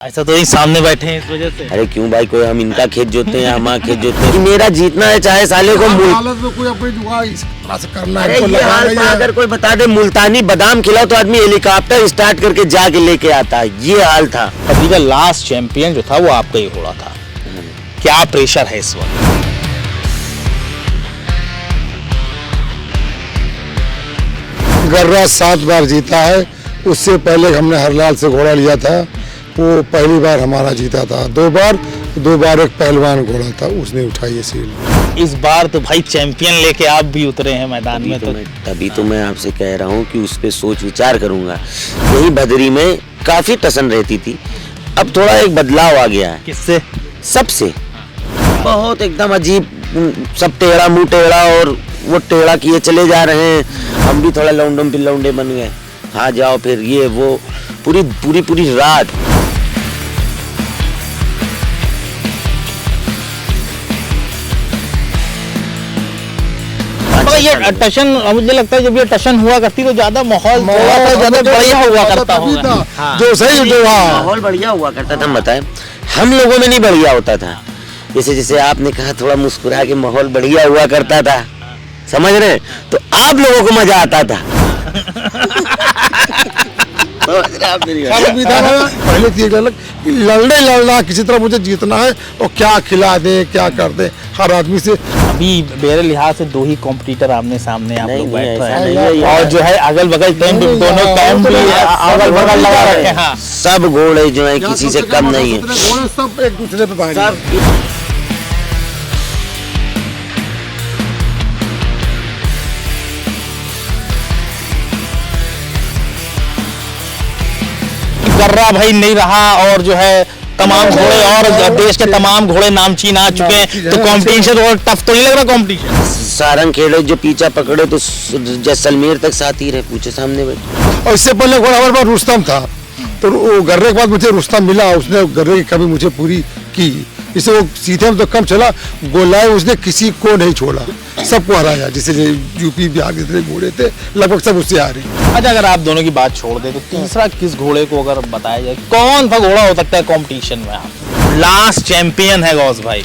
ऐसा तो ही सामने बैठे हैं इस वजह से। अरे क्यों भाई, कोई हम इनका खेत जोते हैं, हमारा खेत जोते हैं। मेरा जीतना है, चाहे साले को हालत में कोई अपनी जुआ इस तरह से करना है। ये हाल था, अगर कोई बता दे मुल्तानी बादाम खिलाओ तो आदमी हेलीकॉप्टर स्टार्ट करके जाके लेके आता है। ये हाल था। अभी का लास्ट चैंपियन जो था वो आपका ही घोड़ा था। क्या प्रेशर है इस वक्त? गर्रा 7 बार जीता है। उससे पहले हमने हरलाल से घोड़ा लिया था, वो पहली बार हमारा जीता था। 2 बार एक पहलवान घोड़ा था, उसने उठाई है सील। इस बार तो भाई चैंपियन लेके आप भी उतरे हैं मैदान में। तभी तो मैं आपसे कह रहा हूँ कि उस पे सोच विचार करूंगा। यही बदरी में काफी टसन रहती थी, अब थोड़ा एक बदलाव आ गया है। किससे? सबसे बहुत एकदम अजीब, सब टेढ़ा मुंह टेढ़ा और वो टेढ़ा किए चले जा रहे हैं। हम भी थोड़ा लौंडम पिल्लौंडे बन गए। हाँ जाओ फिर ये वो पूरी रात। ये टशन, मुझे लगता है जब ये टशन हुआ करती तो ज्यादा माहौल ज्यादा बढ़िया हुआ करता होगा। हाँ। जो सही जो माहौल बढ़िया हुआ करता था। हम बताएं, हम लोगों में नहीं बढ़िया होता था। जैसे आपने कहा थोड़ा मुस्कुरा के माहौल बढ़िया हुआ करता था, समझ रहे? तो आप लोगों को मजा आता था। पहले थी अलग कि लड़ना किसी तरह मुझे जीतना है और क्या खिला दे क्या कर दे हर आदमी से। अभी मेरे लिहाज से 2 ही कॉम्पिटिटर आमने सामने आप लोग बैठे नहीं, हैं और जो है अगल बगल कैंप, दोनों कैंप भी अगल बगल लगा रखे हैं। हाँ। सब घोड़े जो है किसी से कम नहीं है, सब एक दूसरे पे भारी। गर्रा भाई नहीं रहा और जो है तमाम घोड़े और देश के तमाम घोड़े नामचीन आ चुके हैं, तो कंपटीशन और टफ तो नहीं लग रहा कंपटीशन? सारंग खेड़े जो पीछा पकड़े तो जैसलमेर तक साथी रहे, पूछे सामने बैठे। और इससे पहले घोड़ा हमारे पास रुस्तम था, तो वो गर्रे के बाद मुझे रुस्तम मिला, उसने गर्रे की कमी मुझे पूरी की। इसे वो सीधे में तो कम चला, गोलाए उसने किसी को नहीं छोड़ा, सबको हराया। जैसे यूपी बिहार के जितने घोड़े थे लगभग सब उससे हारे। अच्छा, अगर आप दोनों की बात छोड़ दे तो तीसरा किस घोड़े को अगर बताया जाए, कौन सा घोड़ा हो सकता है कंपटीशन में? आप लास्ट चैंपियन है गौस भाई,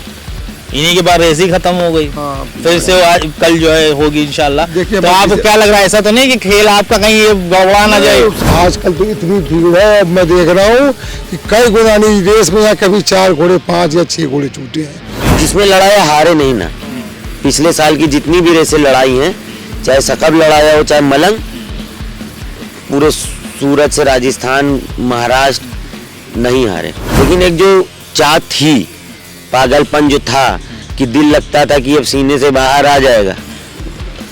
इन्हीं के बाद रेस ही खत्म हो गई। हाँ, फिर से आज कल जो है होगी इंशाल्लाह। तो आपको क्या लग रहा है, ऐसा तो नहीं कि खेल आपका कहीं ये गड़बड़ा ना जाए? आजकल तो इतनी भीड़ है, मैं देख रहा हूँ कि कई गुनानी रेस में यहाँ कभी 4 घोड़े 5 या 6 घोड़े छूटे हैं। जिसमें लड़ाया हारे नहीं ना। पिछले साल की जितनी भी रेसें लड़ाई हैं, चाहे सकब लड़ाया हो चाहे मलंग, पूरे सूरत से राजस्थान महाराष्ट्र नहीं हारे। लेकिन एक जो चाह थी, पागलपन जो था कि दिल लगता था कि अब सीने से बाहर आ जाएगा,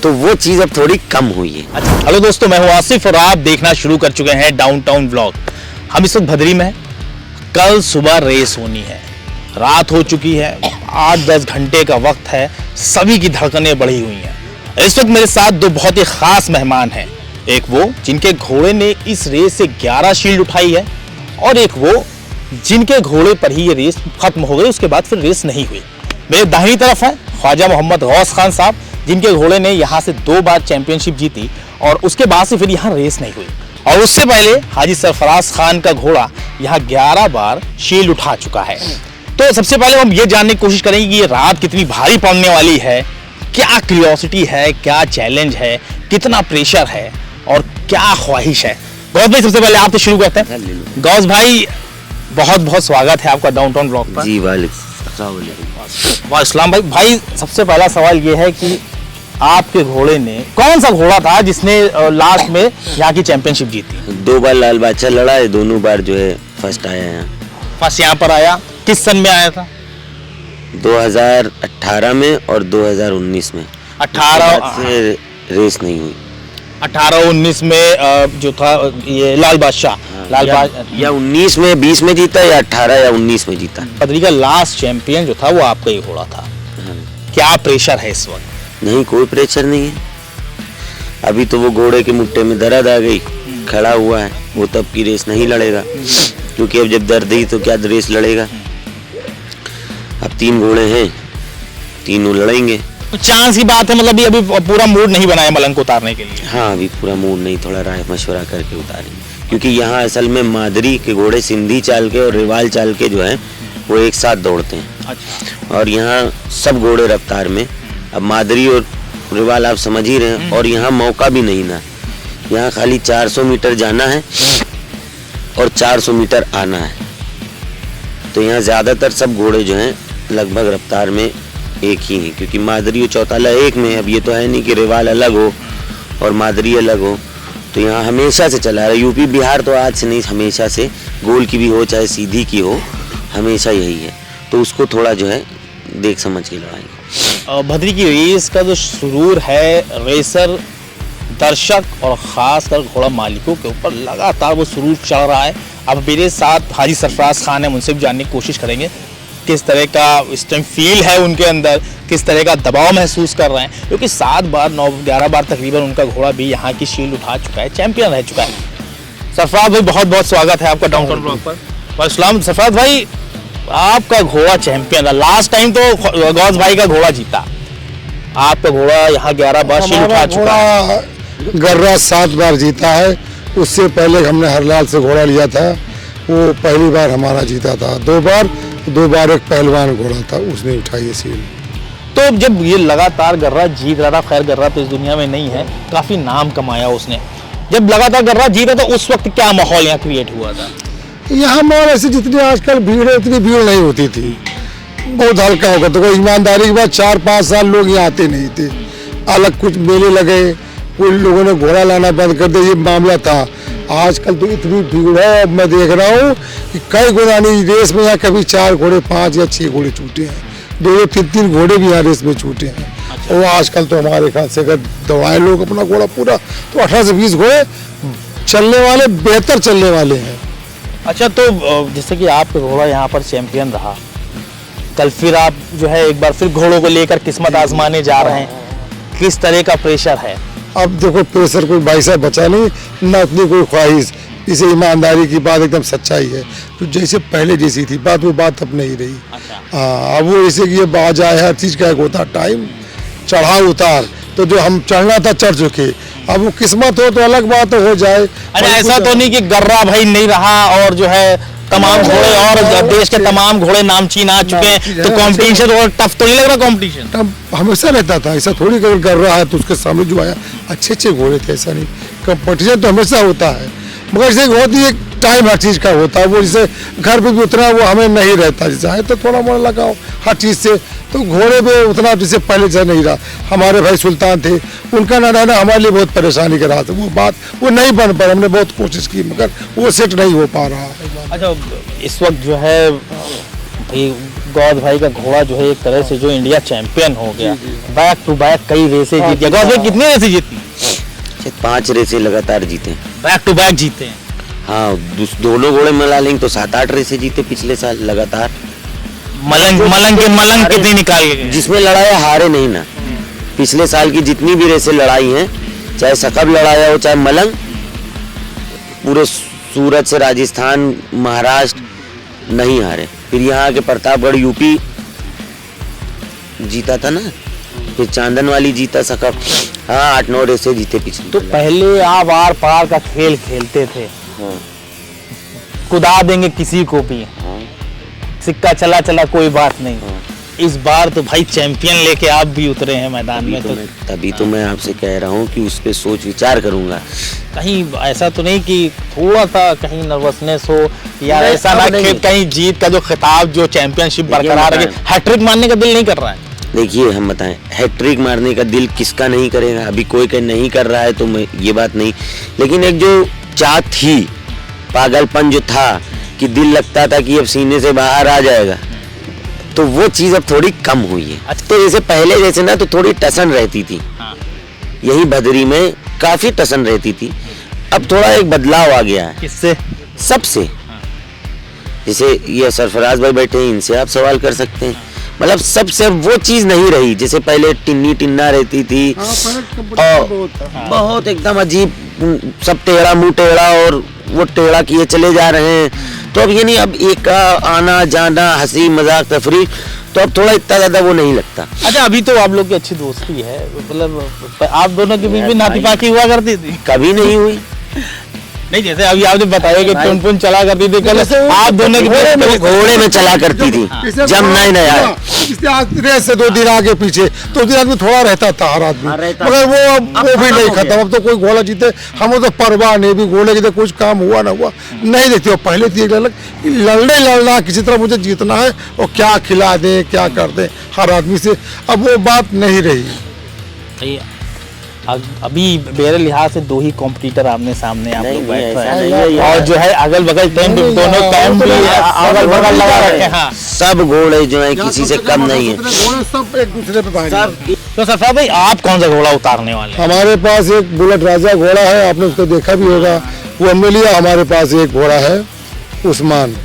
तो वो चीज अब थोड़ी कम हुई है। हेलो दोस्तों, मैं हूं आसिफ और आप देखना शुरू कर चुके हैं डाउनटाउन व्लॉग। हम इस वक्त भदरी में हैं। कल सुबह रेस होनी है, रात हो चुकी है, 8-10 घंटे का वक्त है, सभी की धड़कनें बढ़ी हुई हैं। इस वक्त मेरे साथ 2 बहुत ही खास मेहमान हैं। एक वो जिनके घोड़े ने इस रेस से 11 शील्ड उठाई है, और एक वो जिनके घोड़े पर ही ये रेस खत्म हो गई, उसके बाद फिर रेस नहीं हुई। मेरे दाहिनी तरफ है ख्वाजा मोहम्मद गौस खान साहब, जिनके घोड़े ने यहाँ से 2 बार चैंपियनशिप जीती और उसके बाद से फिर यहाँ रेस नहीं हुई। और उससे पहले हाजी सरफराज खान का घोड़ा यहाँ 11 बार शील्ड उठा चुका है। तो सबसे पहले हम ये जानने की कोशिश करेंगे कि ये रात कितनी भारी पड़ने वाली है, क्या क्यूरियोसिटी है, क्या चैलेंज है, कितना प्रेशर है और क्या ख्वाहिश है। गौस भाई, सबसे पहले आपसे शुरू करते हैं। गौस भाई, बहुत बहुत स्वागत है आपका डाउनटाउन ब्लॉग पर। जी वाह इस्लाम भाई, सबसे पहला सवाल ये है कि आपके घोड़े ने, कौन सा घोड़ा था जिसने लास्ट में यहाँ की चैंपियनशिप जीती? 2 बार लाल बादशाह लड़ा है, दोनों बार जो है फर्स्ट आया है। फर्स्ट यहाँ पर आया, किस सन में आया था? 2018 में और 2019 में। 18 से रेस नहीं हुई। 18-19 में जो था ये लाल बादशाह, या 19 में, 20 में जीता, या 18 या 19 में जीता। बदरी का लास्ट चैंपियन जो था वो आपका ही घोड़ा था। क्या प्रेशर है इस वक्त? नहीं, कोई प्रेशर नहीं है। अभी तो वो घोड़े के मुट्ठे में दर्द आ गई, खड़ा हुआ है, वो तब की रेस नहीं लड़ेगा, क्योंकि अब जब दर्द ही तो क्या रेस लड़ेगा। अब 3 घोड़े हैं, तीनों लड़ेंगे। चांस की बात है, मतलब अभी पूरा मूड नहीं बना है मलंग को उतारने के लिए? हाँ, अभी पूरा मूड नहीं, थोड़ा राय मशवरा करके उतारेंगे। क्योंकि यहाँ असल में मादरी के घोड़े सिंधी चाल के और रिवाल चाल के जो है वो एक साथ दौड़ते हैं। अच्छा। और यहाँ सब घोड़े रफ्तार में, अब मादरी और रिवाल आप समझ ही रहे हैं। और यहाँ मौका भी नहीं ना, यहाँ खाली 400 मीटर जाना है और 400 मीटर आना है। तो यहाँ ज़्यादातर सब घोड़े जो हैं लगभग रफ्तार में एक ही हैं, क्योंकि मादरी और चौताला एक में। अब ये तो है नहीं कि रिवाल अलग हो और मादरी अलग हो। तो यहाँ हमेशा से चला रहा है। यूपी बिहार तो आज से नहीं, हमेशा से, गोल की भी हो चाहे सीधी की हो, हमेशा यही है। तो उसको थोड़ा जो है देख समझ के लड़ाएंगे। भद्री की रेस का जो सुरूर है, रेसर, दर्शक और खासकर घोड़ा मालिकों के ऊपर लगातार वो सुरूर चढ़ रहा है। अब मेरे साथ हाजी सरफराज खान है, उनसे भी जानने की कोशिश करेंगे किस तरह का इस टाइम फील है उनके अंदर, किस तरह का दबाव महसूस कर रहे हैं, क्योंकि 7 बार 9-11 बार तकरीबन उनका घोड़ा भी यहाँ की शील्ड उठा चुका है, चैंपियन रह चुका है। सरफराज भाई बहुत बहुत स्वागत है आपका डाउनटाउन ब्लॉग पर। वालेकुम सरफराज भाई, आपका घोड़ा चैंपियन है। लास्ट टाइम तो गौस भाई का घोड़ा जीता, आपका घोड़ा यहाँ 11 बार शील्ड उठा चुका है। गर्रा 7 बार जीता है। उससे पहले हमने हरलाल से घोड़ा लिया था, वो पहली बार हमारा जीता था। 2 बार एक पहलवान घोड़ा था, उसने उठाई है सील। तो जब ये लगातार गर्रा जीत रहा था, खैर गर्रा तो इस दुनिया में नहीं है, काफी नाम कमाया उसने, जब लगातार गर्रा जीत रहा था उस वक्त क्या माहौल यहाँ क्रिएट हुआ था? यहाँ मार ऐसे जितनी आजकल भीड़ है उतनी भीड़ नहीं होती थी, बहुत हल्का होगा। तो कोई ईमानदारी के बाद 4-5 साल लोग यहाँ आते नहीं थे। अलग कुछ मेले लगे, कुछ लोगों ने घोड़ा लाना बंद कर दिया, ये मामला था। आजकल तो इतनी भीड़ है, अब मैं देख रहा हूँ कि कई घोड़ानी रेस में यहाँ कभी 4 घोड़े 5 या 6 घोड़े छूटे हैं, 2-3 घोड़े भी यहाँ रेस में छूटे हैं। अच्छा। और आजकल तो हमारे ख्याल से अगर दौड़ाए लोग अपना घोड़ा पूरा, तो 18 से 20 घोड़े चलने वाले, बेहतर चलने वाले हैं। अच्छा, तो जैसे कि आपका घोड़ा यहाँ पर चैंपियन रहा, कल फिर आप जो है एक बार फिर घोड़ों को लेकर किस्मत आजमाने जा रहे हैं, किस तरह का प्रेशर है? अब देखो, प्रेशर कोई भाई साहब बचा नहीं, ना उतनी कोई ख्वाहिश। इसे ईमानदारी की बात, एकदम सच्चाई है। तो जैसे पहले जैसी थी बात, वो बात अब नहीं रही। अच्छा। हाँ, अब वो जैसे कि ये बाज आए, हर चीज़ का एक होता टाइम, चढ़ाव उतार। तो जो हम चढ़ना था चढ़ चुके, अब वो किस्मत हो तो अलग बात हो जाए। अरे ऐसा तो नहीं कि गर्रा भाई नहीं रहा और जो है तमाम घोड़े और देश के तमाम घोड़े नामचीन आ चुके हैं, तो कंपटीशन और टफ तो नहीं लग रहा? कंपटीशन तब हमेशा रहता था, ऐसा थोड़ी कर रहा है तो उसके सामने जो आया अच्छे घोड़े थे, ऐसा नहीं। कंपटीशन तो हमेशा होता है, मगर जैसे बहुत ही एक टाइम हर चीज़ का होता है। वो जैसे घर पे भी उतना वो हमें नहीं रहता, जैसे है तो थोड़ा मोड़ा लगाओ हर चीज़ से। तो घोड़े पे उतना जैसे पहले जैसे नहीं रहा। हमारे भाई सुल्तान थे, उनका ना रहना हमारे लिए बहुत परेशानी का रहा था। वो बात वो नहीं बन पा, हमने बहुत कोशिश की मगर वो सेट नहीं हो पा रहा है। अच्छा, इस वक्त जो है भाई गौद भाई का घोड़ा जो है एक तरह से जो इंडिया चैंपियन हो गया, बैक टू बैक कई रेसें जीत गया। गौद भाई कितनी रेसें जीती? 5 रेसें लगातार जीते, बैक टू बैक जीते हैं। हाँ, दोनों घोड़े मिला लेंगे तो 7-8 रेसें जीते पिछले साल लगातार। मलंग कितनी निकाल गए? जिसमें लड़ाया हारे नहीं ना। पिछले साल की जितनी भी रेसें लड़ाई हैं, चाहे सकब लड़ाया हो चाहे मलंग, पूरे सूरत से राजस्थान, महाराष्ट्र नहीं हारे। फिर यहाँ के प्रतापगढ़ यूपी जीता था ना, फिर चांदन वाली जीता सकब। हाँ, 8-9 रेसें जीते पिछले। तो पहले आप आर पार का खेल खेलते थे। हाँ। कुदा देंगे किसी को भी, हाँ। सिक्का चला चला कोई बात नहीं। हाँ। इस बार तो भाई चैंपियन लेके आप भी उतरे हैं मैदान में। तभी तो मैं आपसे कह रहा हूँ कि उस पर सोच विचार करूंगा। कहीं ऐसा तो नहीं कि थोड़ा सा कहीं नर्वसनेस हो, या ऐसा ना कि कहीं जीत का जो खिताब, जो चैंपियनशिप बरकरार है, हैट्रिक मारने का दिल नहीं कर रहा है? देखिए, हम बताएं, हैट्रिक मारने का दिल किसका नहीं करेगा? अभी कोई नहीं कर रहा है तो मैं ये बात नहीं, लेकिन एक जो चाह थी, पागलपन जो था कि दिल लगता था कि अब सीने से बाहर आ जाएगा, तो वो चीज़ अब थोड़ी कम हुई है। अच्छा। तो जैसे पहले जैसे ना तो थोड़ी टसन रहती थी। हाँ। यही भदरी में काफ़ी टसन रहती थी, अब थोड़ा एक बदलाव आ गया है। किससे? सबसे। जैसे ये सरफराज भाई बैठे हैं, इनसे आप सवाल कर सकते हैं। मतलब सबसे वो चीज़ नहीं रही जैसे पहले टिन्नी टिन्ना रहती थी। और बहुत एकदम अजीब, सब टेढ़ा मुंह टेढ़ा और वो टेढ़ा किए चले जा रहे हैं। तो अब ये नहीं, अब एक आना जाना, हंसी मजाक तफरीक, तो अब थोड़ा इतना ज्यादा वो नहीं लगता। अच्छा, अभी तो आप लोग की अच्छी दोस्ती है, मतलब आप दोनों के बीच में नाती पाकी हुआ करती थी? कभी नहीं हुई, नहीं, जैसे अभी आपने बताया कि टुन चला करती थी, कल आप दोनों की घोड़े में चला करती थी जब नए नया। इसलिए आज रेस से 2 दिन आगे पीछे 2 दिन आदमी थोड़ा रहता था हर आदमी, मगर वो भी नहीं खत्म। अब तो कोई घोड़ा जीते हम तो परवाह नहीं, भी घोड़े की कुछ काम हुआ ना हुआ नहीं देखते। पहले थी लड़ना किसी तरह मुझे जीतना है और क्या खिला दे क्या कर दे हर आदमी से, अब वो बात नहीं रही। अभी मेरे लिहाज से 2 ही कॉम्पिटिटर आमने सामने आप लोग बैठ रहे नहीं, हैं, और जो है अगल बगल टेंट दोनों कैंप भी अगल बगल लगा रखे हैं। सब घोड़े जो है किसी से कम नहीं है, घोड़े सब एक दूसरे पे पाएंगे। तो सरफराज भाई आप कौन सा घोड़ा उतारने वाले हैं? हमारे पास एक बुलेट राजा घोड़ा है, आपने उसको देखा भी होगा, वो हमने लिया। हमारे पास एक घोड़ा है उस्मान,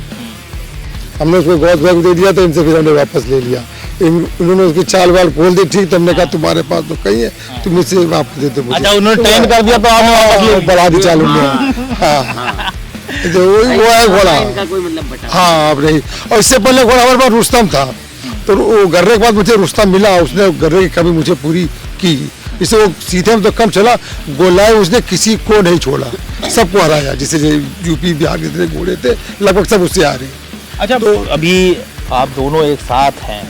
हमने उसको गौस बैग दे दिया, तो इनसे फिर हमने वापस ले लिया। उन्होंने उसकी चाल वाल खोल दी, ठीक, तुमने कहा तुम्हारे पास तो कहीं है, तुम इससे वापस दे दो। अच्छा, उन्होंने ट्रेन कर दिया तो आपने वापस ले बढ़ा दी चाल उन्होंने। हाँ, तो वो है घोड़ा। हाँ, अब नहीं। और इससे पहले घोड़ा हमारे पास रुस्तम था, तो वो गर्रे के बाद मुझे रुस्तम मिला, उसने गर्रे की कमी मुझे पूरी की। इससे वो सीधे में तो कम चला, गोलाए उसने किसी को नहीं छोड़ा, सबको हराया। जिससे यूपी बिहार के जितने घोड़े थे लगभग सब उससे आ रहे। अच्छा, तो अभी आप दोनों एक साथ हैं,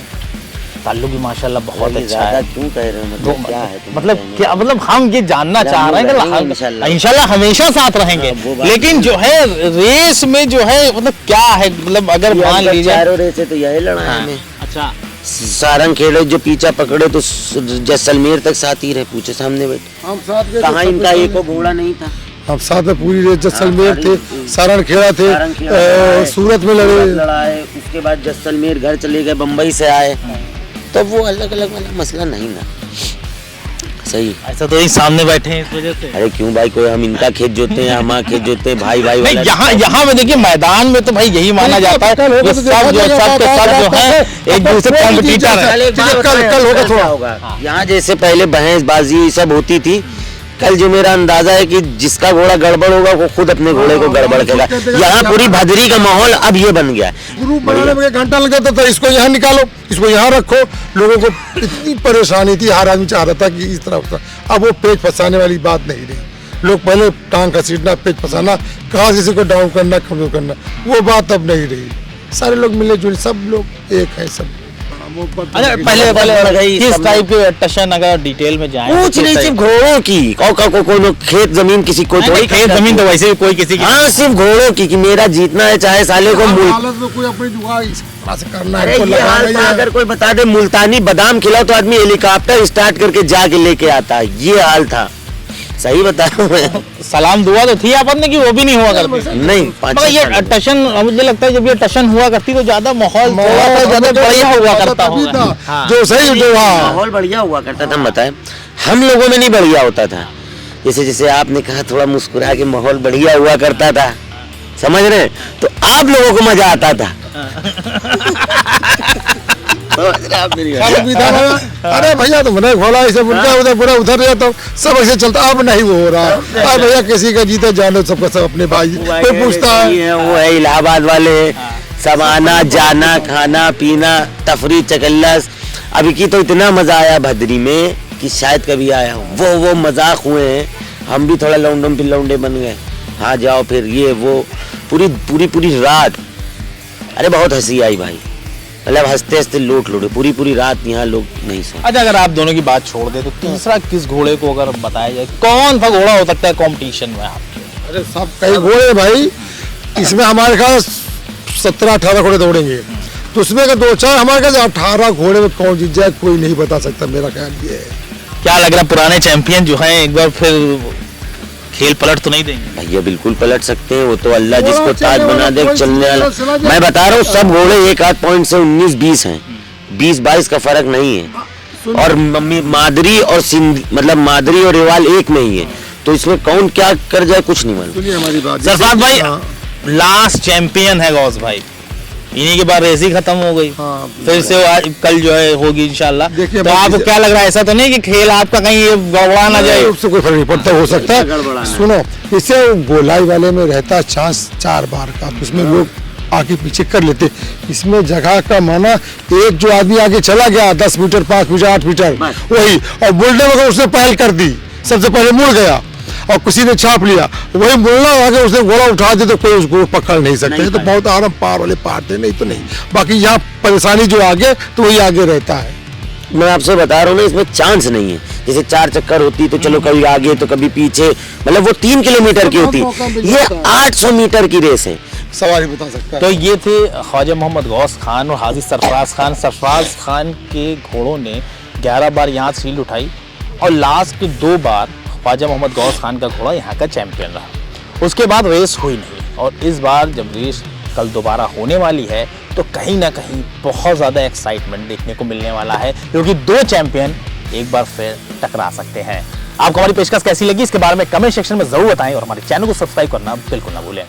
ताल्लुक भी माशाल्लाह बहुत अच्छा है। क्यों कह रहे हो, मतलब क्या है? मतलब क्या, मतलब हम ये जानना चाह रहे हैं कि इंशाल्लाह हमेशा साथ रहेंगे, लेकिन जो है रेस में जो है मतलब क्या है, मतलब अगर मान लीजिए चारों रेस है तो यही लड़ा है हमें। अच्छा, सारंग खेले जो पीछा पकड़े तो जैसलमेर तक साथ ही रहे, पूछे सामने बैठे। हम साथ गए, कहाँ इनका एक घोड़ा नहीं था। हम साथ में पूरी रेस जैसलमेर थे, सारण खेड़ा थे, सूरत में लड़ाए, उसके बाद जैसलमेर घर चले गए, बम्बई से आए, तो वो अलग अलग वाला मसला नहीं ना। सही, ऐसा तो यही सामने बैठे हैं इस वजह से। अरे क्यों भाई, कोई हम इनका खेत जोते हैं, हमारा खेत जोते हैं, भाई भाई वाला। यहाँ में देखिए मैदान में तो भाई यही माना जाता है कि सब जो है एक दूसरे कॉम्पिटिटर है। कल होगा थोड़ा होगा। यहाँ जैसे पहले बहसबाजी सब होती थी, कल जो मेरा अंदाजा है कि जिसका घोड़ा गड़बड़ होगा वो खुद अपने घोड़े को गड़बड़ करेगा। यहाँ पूरी भदरी का माहौल अब ये बन गया। ग्रुप बनाने में 1 घंटा लग जाता था, इसको यहाँ निकालो, इसको यहाँ रखो। लोगों को इतनी परेशानी थी, हर आदमी चाह रहा था कि इस तरह होता। अब वो पेच फंसाने वाली बात नहीं रही। लोग पहले टांग घसीटना, पेच फंसाना, कहाँ किसी को डाउन करना, कमजोर करना, वो बात अब नहीं रही। सारे लोग मिले जुले, सब लोग एक है सब। अच्छा, पहले किस टाइप के टशन अगर डिटेल में जाएं, कुछ नहीं, सिर्फ घोड़ों की कोई खेत जमीन किसी को थोड़ी, खेत जमीन तो वैसे भी कोई किसी की। हाँ, सिर्फ घोड़ों की कि मेरा जीतना है, चाहे साले को हालत में कोई अपनी जुगाड़ इस तरह से करना है। ये हाल था, अगर कोई बता दे मुल्तानी बादाम खिलाओ तो आदमी हेलीकॉप्टर स्टार्ट करके जाके लेके आता है, ये हाल था। सही बता रहा हूँ मैं। सलाम दुआ तो थी आपने कि वो भी नहीं हुआ करती। नहीं, मगर ये टशन, मुझे लगता है जब ये टशन हुआ करती तो ज्यादा माहौल ज्यादा बढ़िया हुआ करता होगा। जो सही जो माहौल बढ़िया हुआ करता था। हम बताएं, हम लोगों में नहीं बढ़िया होता था। जैसे जैसे आपने कहा थोड़ा मुस्कुरा के माहौल बढ़िया हुआ करता था, समझ रहे हैं, तो आप लोगों को मजा आता था। अरे भैया तुमने घोड़ा ऐसे बुलता उधर पूरा उधर जाता हूँ, सब ऐसे चलता। अब नहीं वो हो रहा है भैया, किसी का जीते जानो, सबका सब अपने भाई। कोई पूछता है, वो है इलाहाबाद वाले, सब आना जाना, खाना पीना, तफरी चकल्लस। अभी की तो इतना मजा आया भदरी में कि शायद कभी आया हो। वो मजाक हुए हैं, हम भी थोड़ा लौंडम फिर लौंडे बन गए। हाँ जाओ फिर ये वो पूरी रात, अरे बहुत हंसी आई भाई, मतलब हंसते हंसते लूटे पूरी रात यहाँ लोग नहीं सो। अच्छा, अगर आप दोनों की बात छोड़ दे तो तीसरा किस घोड़े को अगर बताया जाए, कौन सा घोड़ा हो सकता है कंपटीशन में आपके? अरे सब कई घोड़े भाई, इसमें हमारे ख्याल 17-18 घोड़े दौड़ेंगे, तो उसमें का 2-4 हमारे ख्याल 18 घोड़े में कौन जीत जाए कोई नहीं बता सकता। मेरा ख्याल ये है। क्या लग रहा है पुराने चैंपियन जो है एक बार फिर खेल पलट तो नहीं देंगे? भैया बिल्कुल पलट सकते हैं, वो तो अल्लाह जिसको ताज बना दे चलने वाला। मैं बता रहा हूँ, सब घोड़े 1-8 पॉइंट से 19-20 हैं, 20-22 का फर्क नहीं है। और मादरी और सिंध, मतलब मादरी और रेवाल एक में ही है, तो इसमें कौन क्या कर जाए कुछ नहीं मालूम। सरफराज भाई लास्ट चैंपियन है गौस भाई, इन्हीं के बाद रेस ही खत्म हो गई। फिर से कल जो है होगी इंशाल्लाह। तो आपको क्या लग रहा है, ऐसा तो नहीं कि खेल आपका कहीं ये गड़बड़ा ना जाए? उससे कोई फर्क नहीं पड़ता, हो सकता है। सुनो, इससे गोलाई वाले में रहता है चांस 4 बार का, उसमें लोग आगे पीछे कर लेते। इसमें जगह का माना, एक जो आदमी आगे चला गया 10 मीटर 5 मीटर 8 मीटर वही, और बुलडे में उसने पहल कर दी, सबसे पहले मुड़ गया। और किसी ने छाप लिया, वही मुल्ला आगे उसने घोड़ा उठा दे तो कोई उसको पकड़ नहीं सकता। ये तो बहुत आराम पार वाले पार थे, नहीं तो नहीं। बाकी यहाँ परेशानी जो आगे तो वही आगे रहता है। मैं आपसे बता रहा हूँ ना, इसमें चांस नहीं है। जैसे 4 चक्कर होती तो चलो कभी आगे तो कभी पीछे, मतलब वो 3 किलोमीटर की होती, ये 800 मीटर की रेस है। सवारी बता सकता है। तो ये थे ख्वाजा मोहम्मद गौस खान और हाजी सरफराज खान। सरफराज खान के घोड़ों ने 11 बार यहाँ शील्ड उठाई और लास्ट के 2 बार ख्वाजा मोहम्मद गौस खान का घोड़ा यहाँ का चैंपियन रहा। उसके बाद रेस हुई नहीं और इस बार जब रेस कल दोबारा होने वाली है तो कहीं ना कहीं बहुत ज़्यादा एक्साइटमेंट देखने को मिलने वाला है, क्योंकि 2 चैंपियन एक बार फिर टकरा सकते हैं। आपको हमारी पेशकश कैसी लगी इसके बारे में कमेंट सेक्शन में जरूर बताएं और हमारे चैनल को सब्सक्राइब करना बिल्कुल ना भूलें।